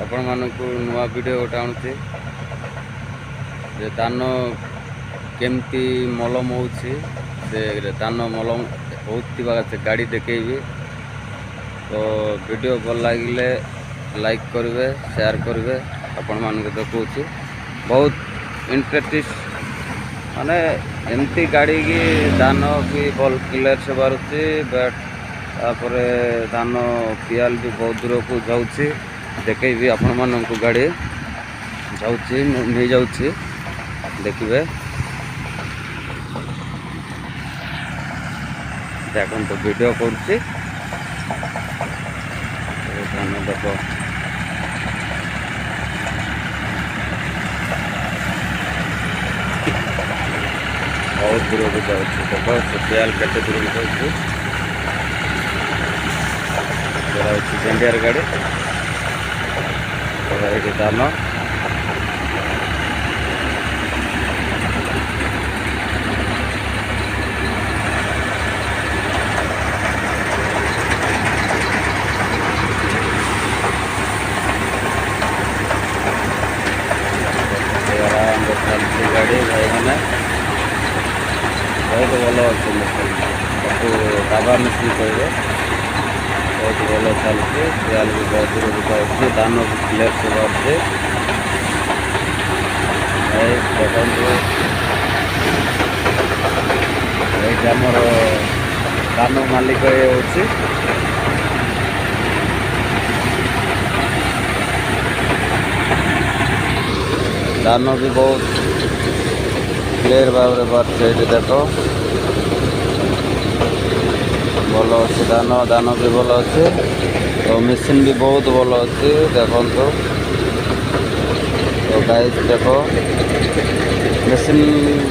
आपण मानक नुआ वीडियो गोटे आणुचे जे धान केमती मलम होउछि से धान मलम होउथिबा से गाड़ी देखेबी। तो वीडियो भल लगिले लाइक करेंगे शेयर करेंगे। आपण मानक देखुछि बहुत इंटरेस्ट माने एमती गाड़ी की धान भी भल क्लियर से बारुछि बट तापर धान पियाल भी बहुत दूर को जाऊँगी देखे भी आपण मानक गाड़ी जाऊँगी नहीं जाऊँगी देखिए देखो तो वीडियो करुच्ची धान देख बहुत दूर को जाऊँगी देख से पियाल केते दूर को जाऊँगी जेंडियर गाड़ी ये धान गाड़ी भाई मैंने बहुत भल अच्छे दाबा मिस्त्री कहे बहुत भल चलती पियाल भी बहुत दूर जाऊँगी धान भी क्लियर से बाहर देखते आमर धान मालिक ये हूँ धान भी बहुत क्लियर भाव में बाहर देख भल अच्छे धान धान भी भल अच्छे तो मेसीन भी बहुत भल अच्छे देखो तो गाइस देख मेसीन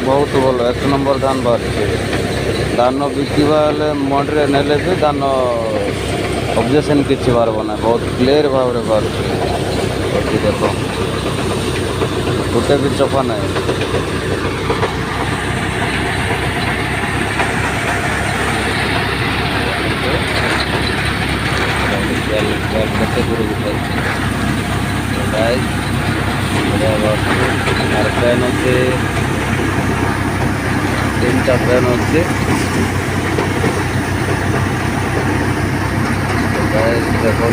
बहुत भल एक नंबर धान बाहर धान बिकवा मंडी ने भी धान ऑब्जेक्शन किसी बारब ना बहुत क्लियर भाव में बाहर देख गोटे भी चफा ना केते दूर और ट्रेन अच्छे 3टा ट्रेन अच्छे देखो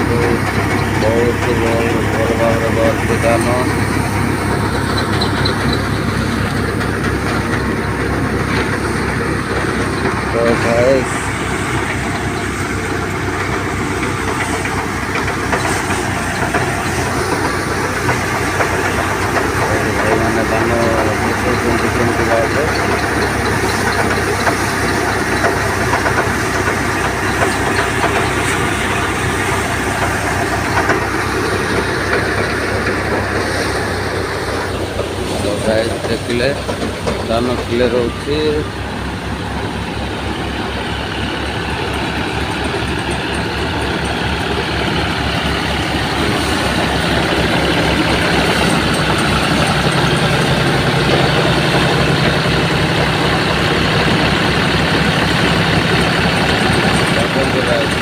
बहुत भल भाव में बाहर धान तो भाई देखिले धान क्लियर होची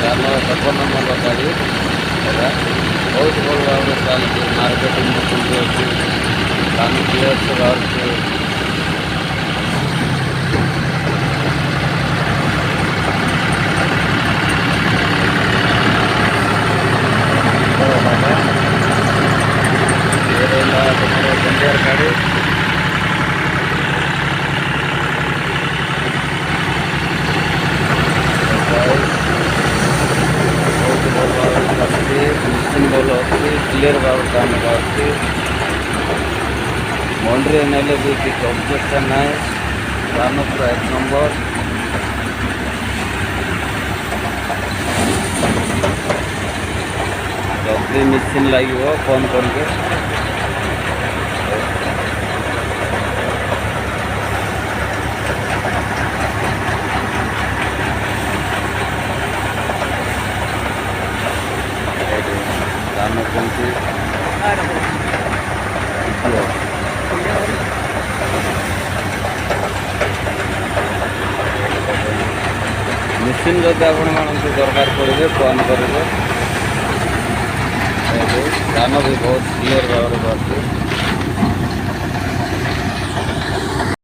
धान 56 नंबर गाड़ी बहुत भल भाव में चलती मार्केटिंग अच्छी धान क्लियर से बाहर जेंडियर गाड़ी बहुत भल भाव मेसीन भल अच्छी क्लियर भाव धान बाहर मंडी ने भी किसी ऑब्जेक्शन ना धान पूरा एक नंबर जल्दी मेसीन लगे फोन करके धान कौन मेसीन जब आपण मानक दरकार पड़े फोन करेंगे। ଧାନ ବି ବହୁତ କ୍ଲିଅର ଭାବରେ ବାହାରୁଛି।